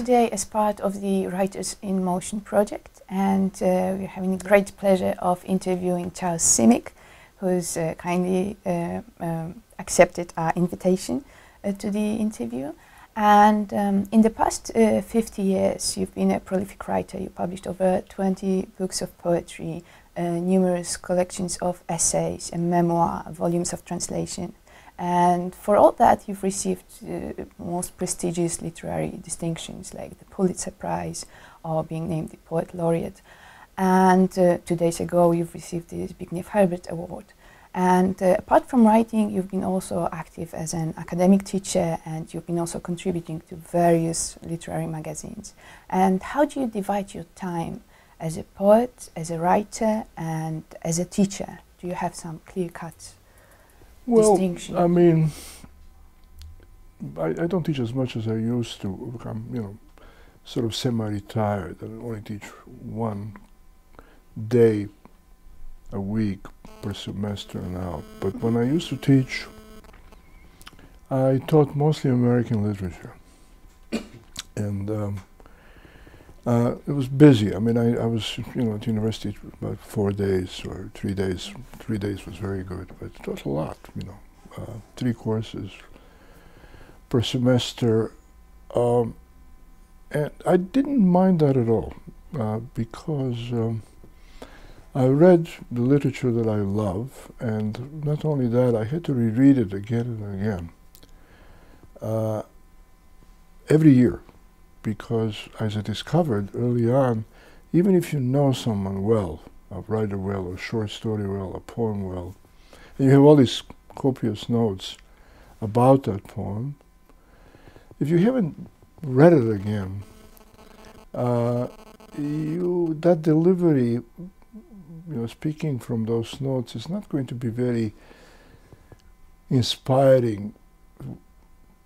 today as part of the Writers in Motion project, and we're having a great pleasure of interviewing Charles Simic, who's kindly accepted our invitation to the interview. And in the past 50 years, you've been a prolific writer. You published over 20 books of poetry, numerous collections of essays, a memoir, volumes of translation. And for all that, you've received most prestigious literary distinctions like the Pulitzer Prize or being named the Poet Laureate. And 2 days ago, you've received the Zbigniew Herbert Award. And apart from writing, you've been also active as an academic teacher, and you've been also contributing to various literary magazines. And how do you divide your time as a poet, as a writer, and as a teacher? Do you have some clear-cut distinction? I mean, I don't teach as much as I used to. I'm, you know, sort of semi-retired. I only teach 1 day a week per semester now. But when I used to teach, I taught mostly American literature. And it was busy. I mean, I was, you know, at university about 4 days or 3 days. 3 days was very good, but it was a lot, you know. 3 courses per semester. And I didn't mind that at all, because I read the literature that I love, and not only that, I had to reread it again and again, every year. Because, as I discovered early on, even if you know someone well, a writer well, a short story well, a poem well, and you have all these copious notes about that poem, if you haven't read it again, that delivery, you know, speaking from those notes, is not going to be very inspiring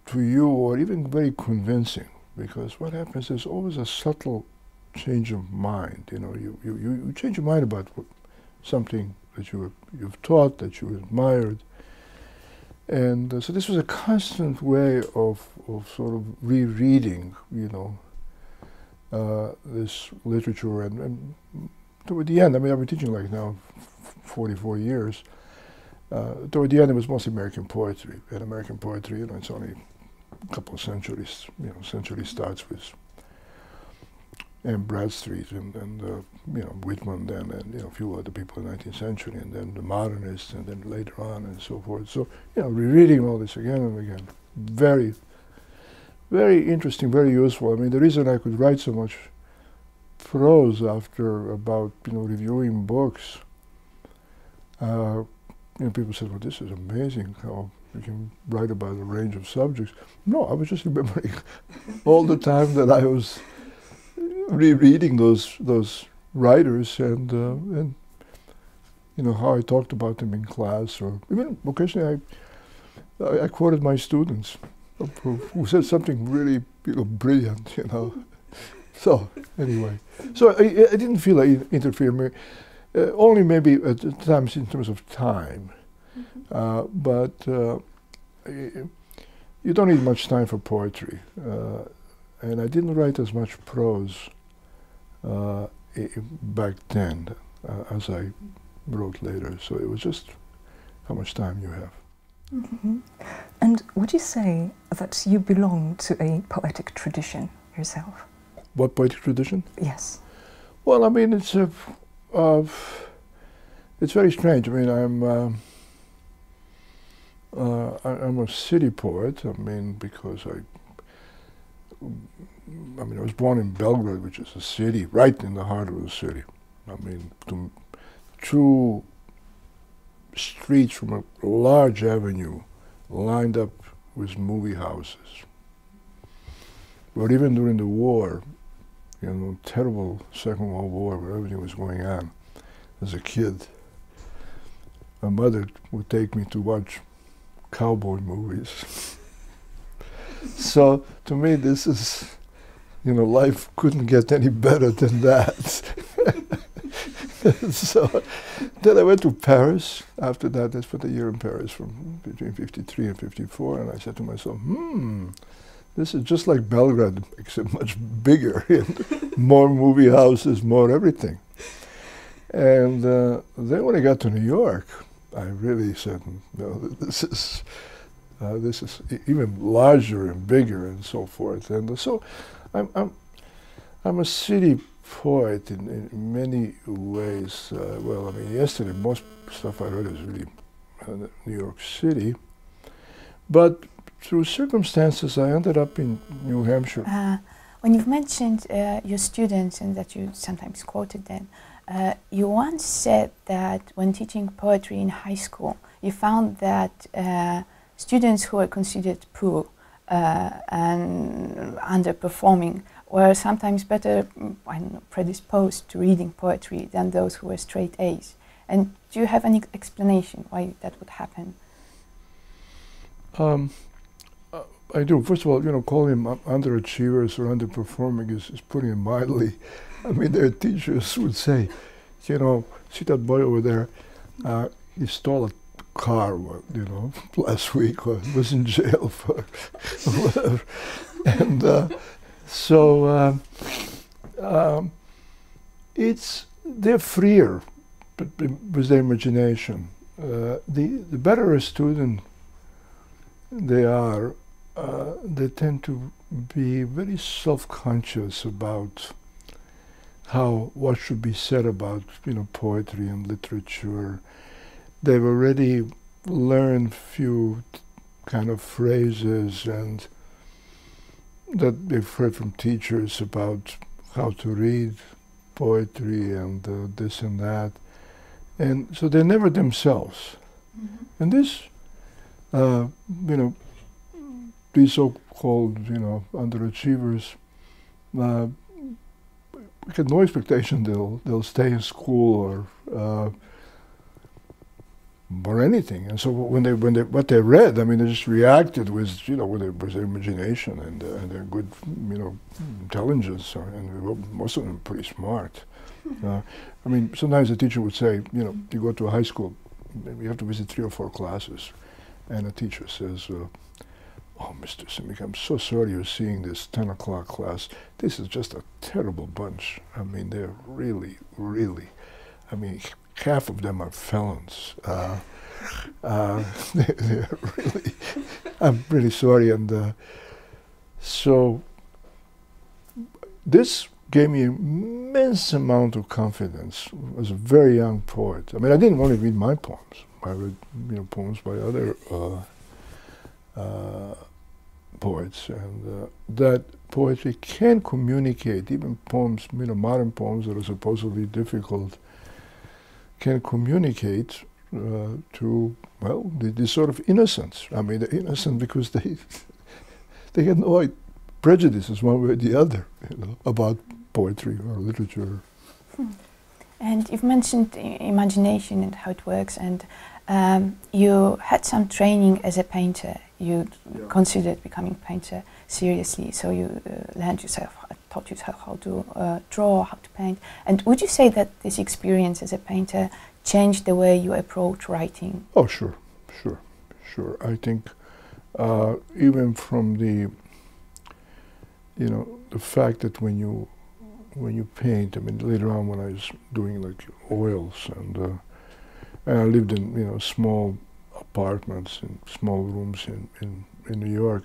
to you or even very convincing. Because what happens is always a subtle change of mind. You know, you change your mind about something that you've taught, that you admired. And so this was a constant way of sort of rereading, you know, this literature. And toward the end, I mean, I've been teaching like now 44 years. Toward the end, it was mostly American poetry. And American poetry, you know, it's only a couple of centuries, you know, century starts with Bradstreet and you know, Whitman then, and, you know, a few other people in the 19th century, and then the modernists, and then later on, and so forth. So, you know, rereading all this again and again, very, very interesting, very useful. I mean, the reason I could write so much prose after about, you know, reviewing books, you know, people said, well, this is amazing how you can write about a range of subjects. No, I was just remembering all the time that I was rereading those writers and you know, how I talked about them in class, or even occasionally I quoted my students who said something really, you know, brilliant, you know. So anyway, so I didn't feel like interfering, only maybe at times in terms of time. But you don't need much time for poetry, and I didn't write as much prose back then as I wrote later, so it was just how much time you have. Mm-hmm. And would you say that you belong to a poetic tradition yourself? What poetic tradition? Yes. Well, I mean, it's very strange. I mean, I'm a city poet. I mean, because I was born in Belgrade, which is a city, right in the heart of the city. I mean, 2 streets from a large avenue lined up with movie houses. But even during the war, you know, terrible Second World War, where everything was going on, as a kid, my mother would take me to watch cowboy movies. So to me, this is, you know, life couldn't get any better than that. So then I went to Paris. After that, I spent a year in Paris from between 53 and 54, and I said to myself, This is just like Belgrade, except much bigger, and more movie houses, more everything. And then when I got to New York, I really said, no, this is even larger and bigger and so forth. And so I'm a city poet in many ways. Well, I mean, yesterday most stuff I read is really New York City, but through circumstances I ended up in New Hampshire. When you've mentioned your students and that you sometimes quoted them, you once said that when teaching poetry in high school, you found that students who were considered poor and underperforming were sometimes better predisposed to reading poetry than those who were straight A's. And do you have any explanation why that would happen? I do. First of all, calling them underachievers or underperforming is putting it mildly. I mean, their teachers would say, see that boy over there, he stole a car, last week, or was in jail for whatever. And they're freer with their imagination. The better a student they are, they tend to be very self-conscious about what should be said about poetry and literature. They've already learned few kind of phrases and that they've heard from teachers about how to read poetry and this and that, and so they're never themselves. Mm-hmm. And this, these so-called underachievers, we had no expectation they'll stay in school or anything. And so what they read, I mean, they just reacted with with their imagination and their good intelligence, and most of them pretty smart. I mean, sometimes the teacher would say, you go to a high school, you have to visit 3 or 4 classes, and the teacher says, oh, Mr. Simic, I'm so sorry you're seeing this 10 o'clock class. This is just a terrible bunch. I mean, they're really, really, I mean, half of them are felons. They're really, I'm really sorry. And so this gave me an immense amount of confidence as a very young poet. I mean, I didn't only read my poems. I read, poems by other poets, and that poetry can communicate, even poems, modern poems that are supposedly difficult, can communicate to, well, this sort of innocence. I mean, they're innocent because they had no prejudices one way or the other, about poetry or literature. And you've mentioned imagination and how it works, and you had some training as a painter. You considered becoming a painter seriously, so you taught yourself how to draw, how to paint. And would you say that this experience as a painter changed the way you approach writing? Oh, sure. I think even from the fact that when you paint, I mean, later on when I was doing like oils, and I lived in small apartments and small rooms in New York.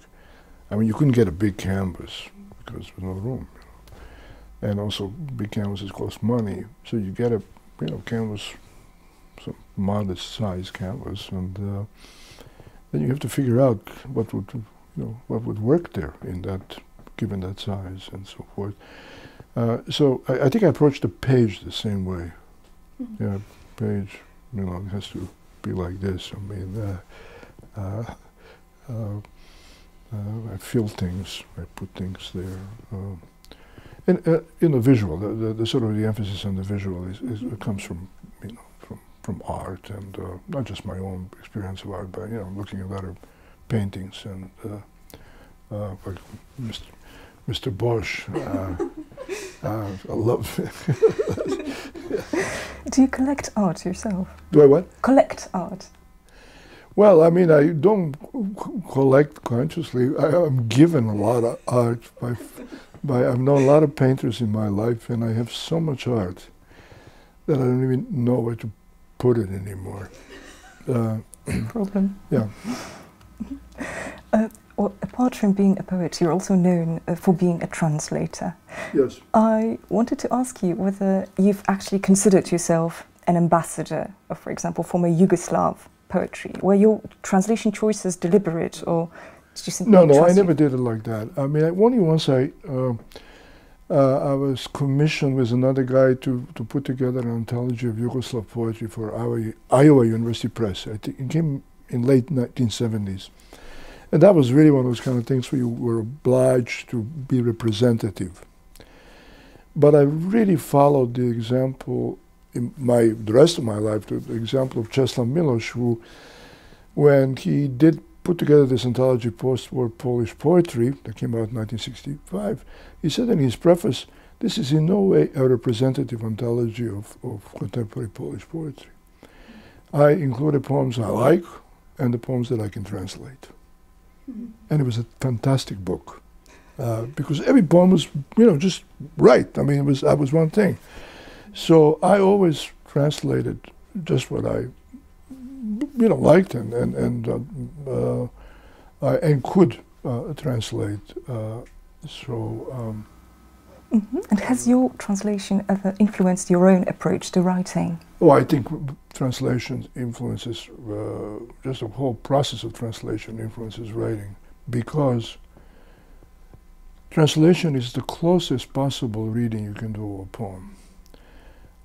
I mean, you couldn't get a big canvas because there was no room, and also big canvases cost money. So you get a canvas, some modest size canvas, and then you have to figure out what would work there in that, given that size and so forth. So I think I approached the page the same way. Mm-hmm. Yeah, page, it has to be like this. I mean, I feel things, I put things there. And in the visual, the sort of the emphasis on the visual it comes from from art, and not just my own experience of art, but looking at other paintings, and like Mr. Bosch. I love Do you collect art yourself? Do I what? Collect art. Well, I mean, I don't collect consciously. I'm given a lot of art I've known a lot of painters in my life, and I have so much art that I don't even know where to put it anymore. Problem. Yeah. Well, apart from being a poet, you're also known for being a translator. Yes. I wanted to ask you whether you've actually considered yourself an ambassador of, for example, former Yugoslav poetry. Were your translation choices deliberate, or did you simply No, I never did it like that. I mean, only once I was commissioned with another guy to put together an anthology of Yugoslav poetry for Iowa University Press. I think it came in late 1970s. And that was really one of those kind of things where you were obliged to be representative. But I really followed the example in the rest of my life, the example of Czesław Miłosz, who, when he did put together this anthology post-war Polish poetry that came out in 1965, he said in his preface, this is in no way a representative anthology of contemporary Polish poetry. I included poems I like and the poems that I can translate. And it was a fantastic book because every poem was, just right. I mean, that was one thing. So I always translated just what I, liked and could translate. And has your translation ever influenced your own approach to writing? Oh, I think translation influences, just the whole process of translation influences writing, because translation is the closest possible reading you can do of a poem.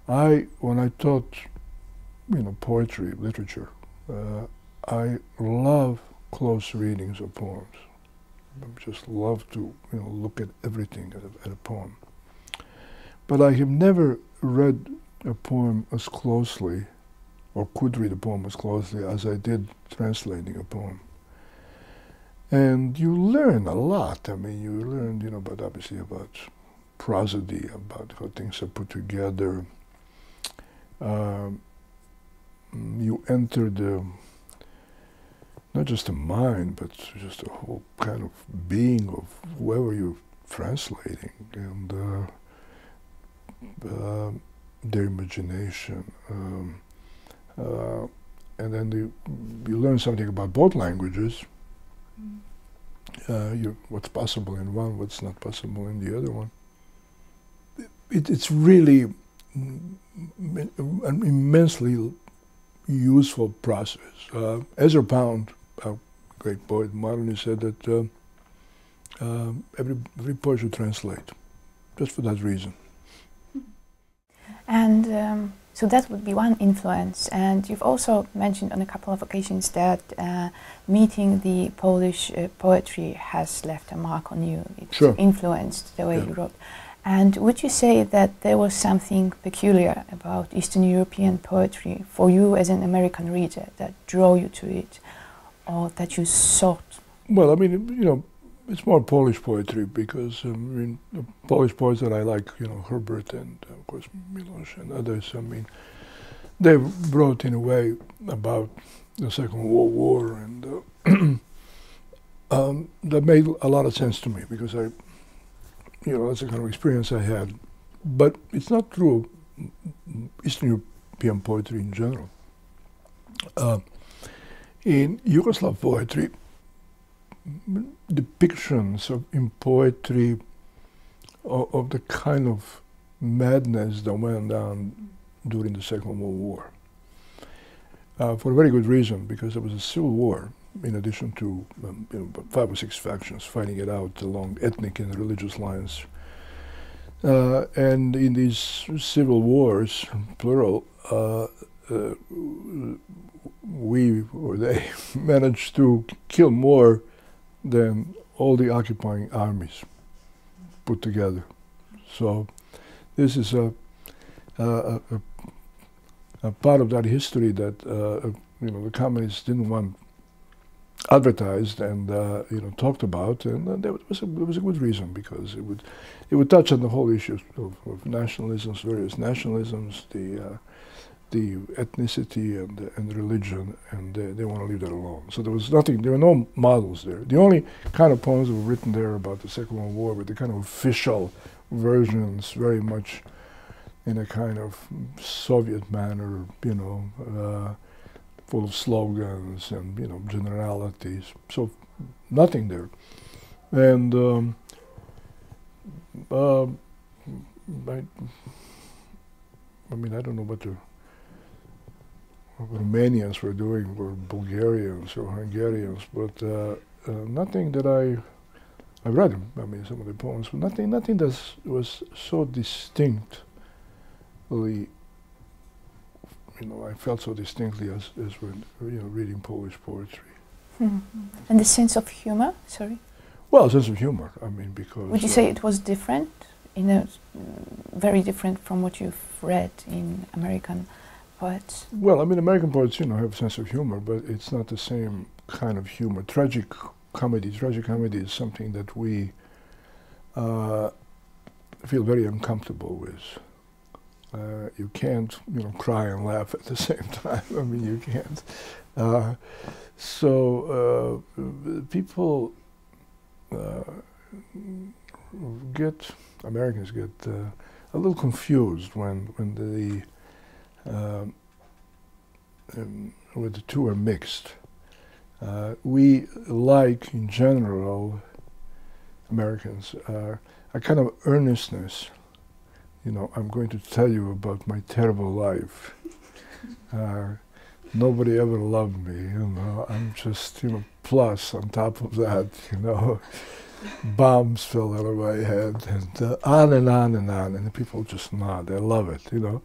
When I taught, poetry, literature, I love close readings of poems. I just love to, look at everything at a poem. But I have never read a poem as closely, or could read a poem as closely as I did translating a poem. And you learn a lot. I mean, you learn, obviously about prosody, about how things are put together. You enter not just the mind, but just the whole kind of being of whoever you're translating, and their imagination. And then you learn something about both languages. What's possible in one, what's not possible in the other one. It's really an immensely useful process. Ezra Pound, a great poet, modernist, said that every poet should translate, just for that reason. And so that would be one influence. And you've also mentioned on a couple of occasions that meeting the Polish poetry has left a mark on you. It's sure. Influenced the way you wrote. And would you say that there was something peculiar about Eastern European poetry for you as an American reader that drew you to it, or that you sought? Well, I mean, it's more Polish poetry because the Polish poets that I like, Herbert and of course Miłosz and others. I mean, they wrote in a way about the Second World War, and that made a lot of sense to me because that's the kind of experience I had. But it's not true of Eastern European poetry in general. In Yugoslav poetry, depictions in poetry of the kind of madness that went down during the Second World War. For a very good reason, because there was a civil war, in addition to 5 or 6 factions fighting it out along ethnic and religious lines. And in these civil wars, plural, we, or they, managed to kill more than all the occupying armies put together. So this is a part of that history that the communists didn't want advertised and talked about, and there was a good reason, because it would touch on the whole issue of nationalisms, various nationalisms, the the ethnicity and religion, and they want to leave that alone. So there was nothing, there were no models there. The only kind of poems that were written there about the Second World War were the kind of official versions, very much in a kind of Soviet manner, you know, full of slogans and, you know, generalities. So nothing there. And I mean, I don't know what the Romanians were doing, or Bulgarians or Hungarians, but nothing that I read them, I mean, some of the poems, but nothing that was so distinctly, you know, I felt so distinctly as when, you know, reading Polish poetry. Mm-hmm. And the sense of humor, sorry? Well, sense of humor, I mean, because... Would you say it was different, very different from what you've read in American poets? Well, I mean, American poets, you know, have a sense of humor, but it's not the same kind of humor. Tragic comedy is something that we feel very uncomfortable with. You can't, you know, cry and laugh at the same time. I mean, you can't. So people Americans get a little confused when the two are mixed. We like, in general, Americans, a kind of earnestness. You know, I'm going to tell you about my terrible life. Nobody ever loved me, you know. I'm just, you know, plus on top of that, you know, bombs fell out of my head, and on and on and on, and the people just nod. They love it, you know.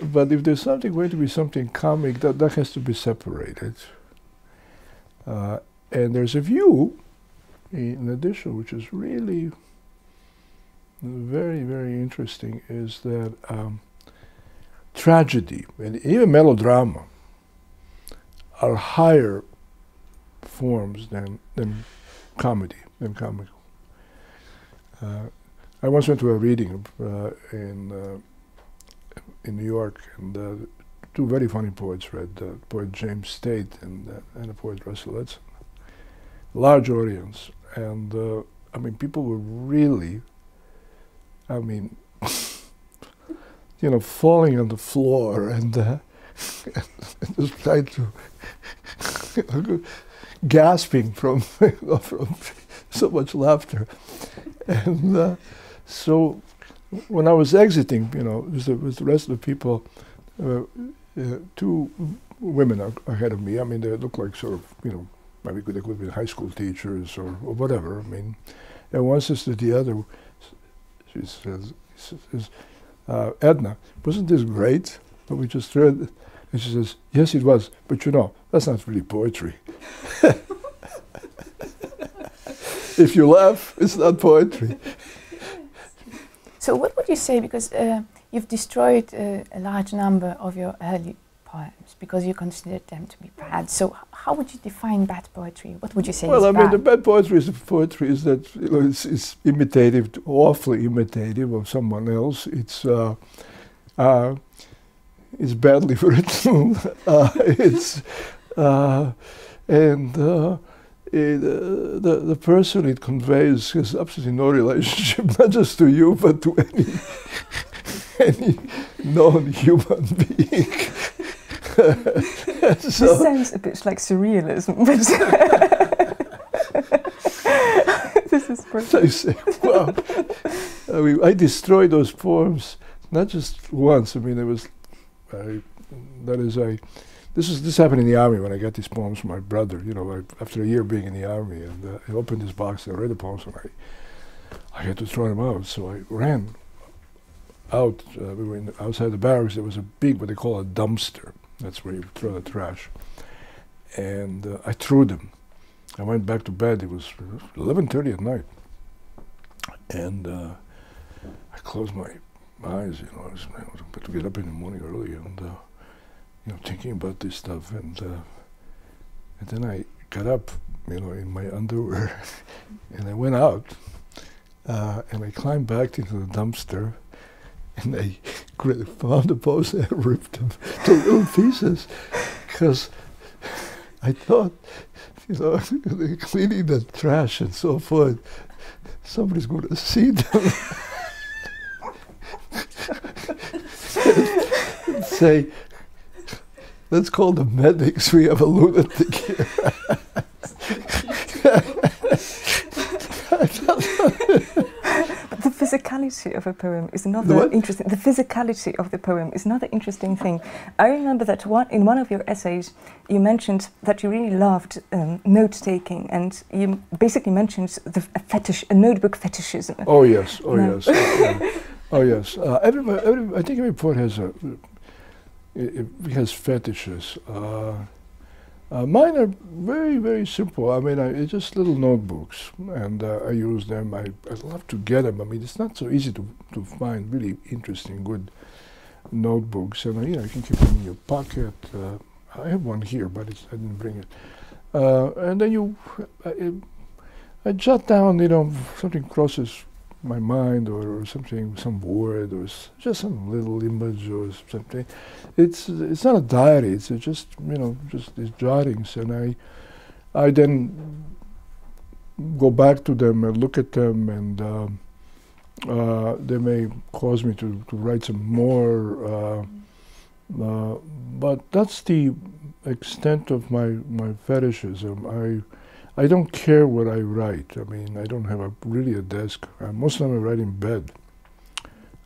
But if there's something going to be something comic, that has to be separated. And there's a view, in addition, which is really very, very interesting, is that tragedy and even melodrama are higher forms than comedy, than comical. I once went to a reading in New York, and two very funny poets read, the poet James Tate and the poet Russell Edson. Large audience, and I mean, people were really, I mean, you know, falling on the floor and just trying to, you know, gasping from from so much laughter. And so when I was exiting, you know, with the rest of the people, two women ahead of me. I mean, they looked like sort of, you know, maybe they could have been high school teachers or whatever. I mean, and one says to the other, she says, Edna, wasn't this great, what we just read? And she says, yes, it was, but you know, that's not really poetry. If you laugh, it's not poetry. So what would you say, because you've destroyed a large number of your early poems because you considered them to be bad. So how would you define bad poetry? What would you say is bad? Well, I mean, the bad poetry is that, you know, it's imitative, awfully imitative of someone else. It's badly written. The person it conveys has absolutely no relationship, not just to you, but to any known human being. This sounds a bit like surrealism, but this is perfect. I say, wow. I mean, I destroyed those poems not just once. I mean, there was, this happened in the army when I got these poems from my brother. You know, after a year being in the army, and I opened this box and I read the poems, and I had to throw them out. So I ran out. We were outside the barracks. There was a big, what they call a dumpster. That's where you throw the trash. And I threw them. I went back to bed. It was 11:30 at night. And I closed my eyes, you know, I was about to get up in the morning early and, you know, thinking about this stuff. And then I got up, you know, in my underwear, and I went out, and I climbed back into the dumpster, and I found the poster and ripped them to little pieces, because I thought, cleaning the trash and so forth, somebody's going to see them. Say, let's call the medics, we have a lunatic here. But the physicality of a poem is another interesting. The physicality of the poem is another interesting thing. I remember that in one of your essays, you mentioned that you really loved note-taking, and you basically mentioned a notebook fetishism. Oh yes, oh yes, oh yes. I think every poet has has fetishes. Mine are very, very simple. I mean, it's just little notebooks, and I use them. I love to get them. I mean, it's not so easy to find really interesting, good notebooks. And you can keep them in your pocket. I have one here, but I didn't bring it. And then I jot down, something crosses my mind, or something, some word, or just some little image or something. It's not a diary. It's just just these jottings, and I then go back to them and look at them, and they may cause me to write some more. But that's the extent of my fetishism. I don't care what I write. I mean, I don't have really a desk. Most of the time I write in bed.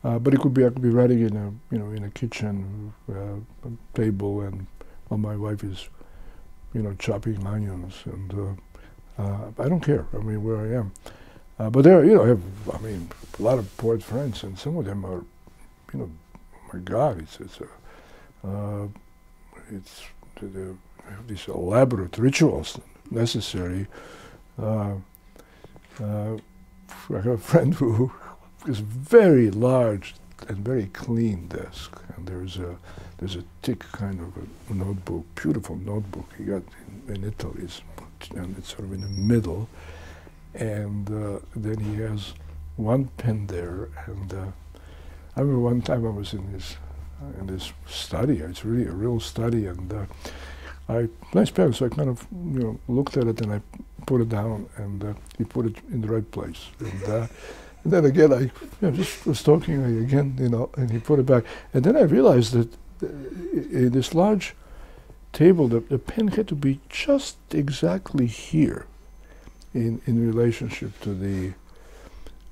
But I could be writing in a kitchen table, and while my wife is, chopping onions, and I don't care. I mean, where I am. But there, I have, a lot of poet friends, and some of them are, oh my God, they have these elaborate rituals necessary. I have a friend who is very large and very clean desk, and there's a thick kind of a notebook, beautiful notebook he got in Italy, and it's sort of in the middle, and then he has one pen there, and I remember one time I was in this study. It's really a real study, and nice pen, so I kind of looked at it, and I put it down, and he put it in the right place. And then again, I just was talking again, and he put it back. And then I realized that in this large table, the pen had to be just exactly here, in relationship to the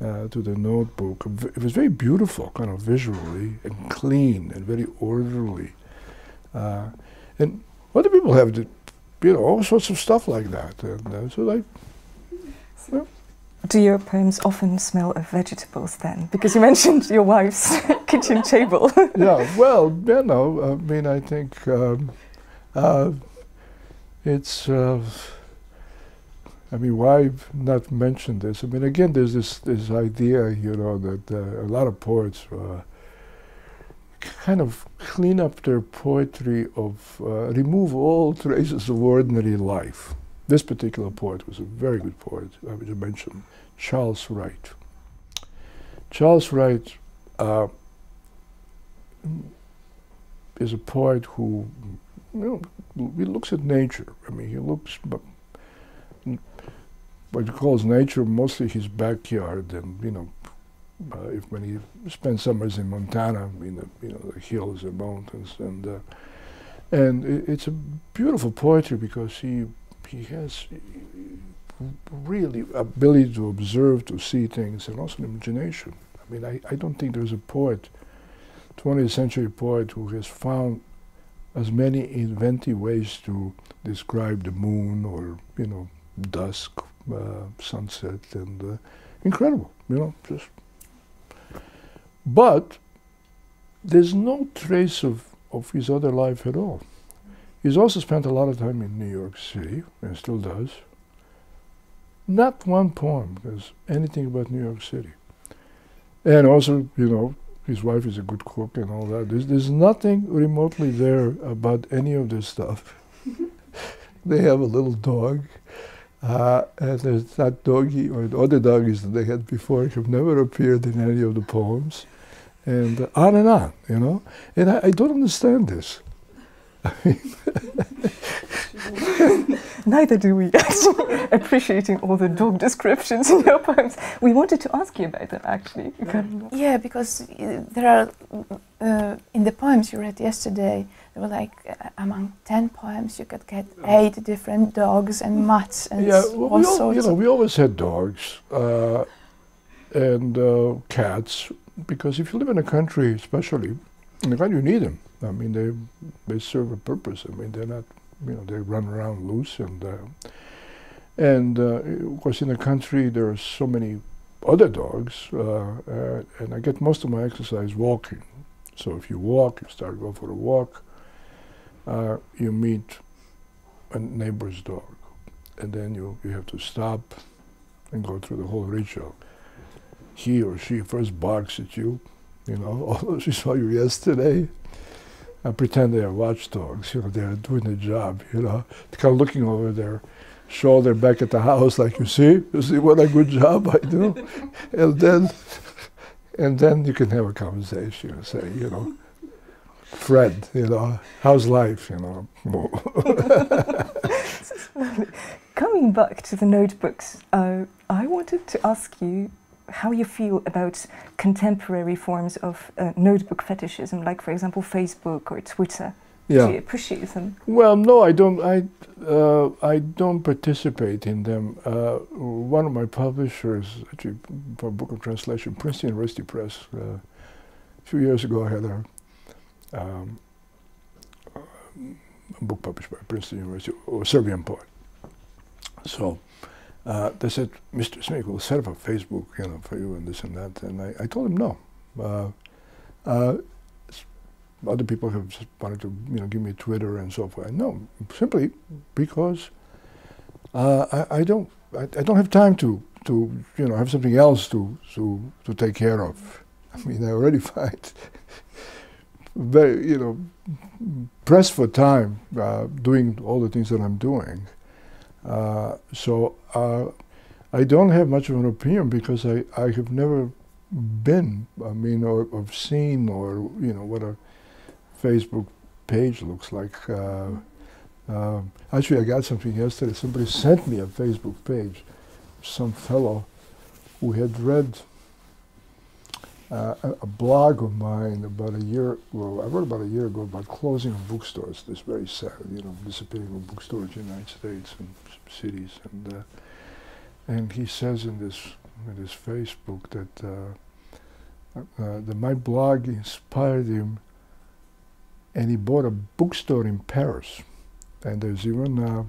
notebook. It was very beautiful, kind of visually, and clean, and very orderly. And other people have, all sorts of stuff like that. And so do your poems often smell of vegetables then? Because you mentioned your wife's kitchen table. Yeah, well, I think it's, why not mention this? Again, there's this idea, that a lot of poets kind of clean up their poetry of, remove all traces of ordinary life. This particular poet was a very good poet. I would mention Charles Wright. Charles Wright is a poet who, he looks at nature. He looks, what he calls nature, mostly his backyard, and when he spends summers in Montana, in the hills and mountains, and it's a beautiful poetry because he has really ability to observe, to see things, and also an imagination. I don't think there's a poet, 20th century poet, who has found as many inventive ways to describe the moon, or dusk, sunset, and incredible, just. But there's no trace of his other life at all. He's also spent a lot of time in New York City, and still does. Not one poem is anything about New York City. And also, his wife is a good cook and all that. There's nothing remotely there about any of this stuff. They have a little dog, and there's that doggy, or the other doggies that they had before have never appeared in any of the poems. and on, you know. And I don't understand this. Neither do we, actually, appreciating all the dog descriptions in your poems. We wanted to ask you about them, actually. Yeah, because there are, in the poems you read yesterday, there were like, among 10 poems, you could get 8 different dogs and mutts and all sorts. You know, we always had dogs and cats, because if you live in a country, especially, in the country, you need them. I mean, they serve a purpose. I mean, they're not, you know, they run around loose, and of course in the country there are so many other dogs, and I get most of my exercise walking. So if you walk, you go for a walk, you meet a neighbor's dog, and then you have to stop and go through the whole ritual. He or she first barks at you, you know, although she saw you yesterday. I pretend they are watchdogs, you know, they're doing the job, you know, kind of looking over their shoulder back at the house, like, you see what a good job I do? and then you can have a conversation and say, you know, Fred, you know, how's life, you know? Coming back to the notebooks, I wanted to ask you how you feel about contemporary forms of notebook fetishism, like, for example, Facebook or Twitter. Yeah. Do you appreciate them? Well, no, I don't. I don't participate in them. One of my publishers, actually, for a book of translation, Princeton University Press. A few years ago, I had a book published by Princeton University, a Serbian poet. So. They said, Mr. Simic, we'll set up a Facebook, you know, for you and this and that. And I told him no. Other people have wanted to, you know, give me Twitter and so forth. No, simply because I don't have time to you know, have something else to take care of. I mean, I already find very, you know, pressed for time doing all the things that I'm doing. So I don't have much of an opinion because I have never been, I mean, or seen, or, you know, what a Facebook page looks like. Actually, I got something yesterday. Somebody sent me a Facebook page. Some fellow who had read a blog of mine about a year, well, I wrote about a year ago about closing of bookstores. This very sad, you know, disappearing of bookstores in the United States and cities. And he says in this Facebook that my blog inspired him, and he bought a bookstore in Paris. And there's even a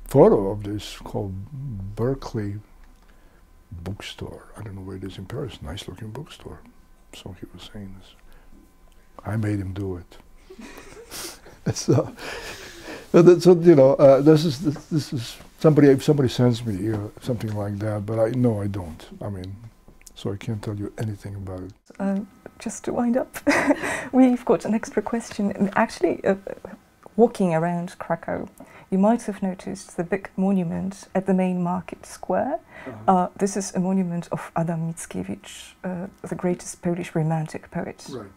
photo of this called Berkeley Bookstore. I don't know where it is in Paris. Nice looking bookstore. So he was saying this. I made him do it. So you know, this is somebody. If somebody sends me something like that, but I don't. I mean, so I can't tell you anything about it. Just to wind up, we've got an extra question. Actually, walking around Krakow, you might have noticed the big monument at the main market square. This is a monument of Adam Mickiewicz, the greatest Polish romantic poet. Right.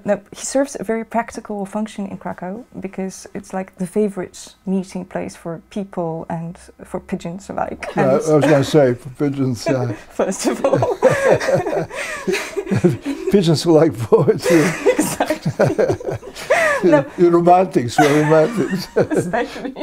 Now, he serves a very practical function in Krakow because it's like the favorite meeting place for people and for pigeons alike. Yeah, I was going to say, for pigeons. First of all. Pigeons who like poetry. Exactly. No. Romantics, we're romantics. Especially.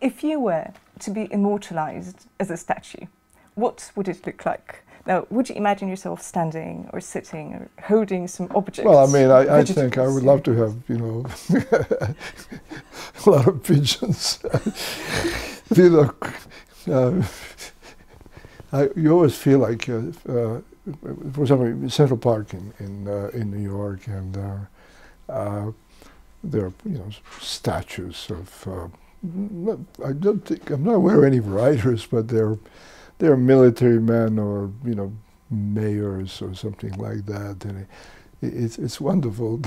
If you were to be immortalized as a statue, what would it look like? Now, would you imagine yourself standing or sitting or holding some objects? Well, I mean, I think I would love to have, you know, a lot of pigeons. You know, you always feel like, for example, in Central Park in New York, and there are, you know, statues of. I'm not aware of any writers, but they're military men or, you know, mayors or something like that, and it's wonderful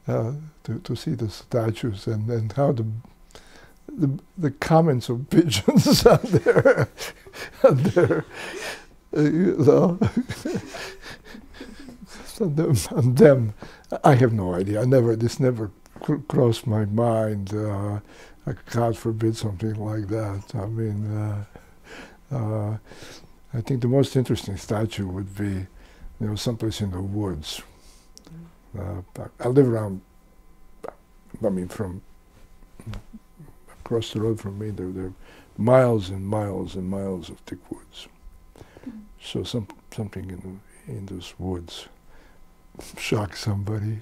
to see the statues and how the comments of pigeons on their you know. And them, I have no idea. This never crossed my mind. God forbid something like that. I mean, I think the most interesting statue would be, someplace in the woods. I live around, I mean, from across the road from me, there are miles and miles and miles of thick woods. So something in those woods shock somebody.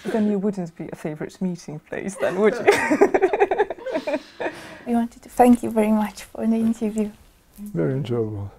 Then you wouldn't be a favorite meeting place, then, would you? We wanted to thank you very much for the interview. Very enjoyable.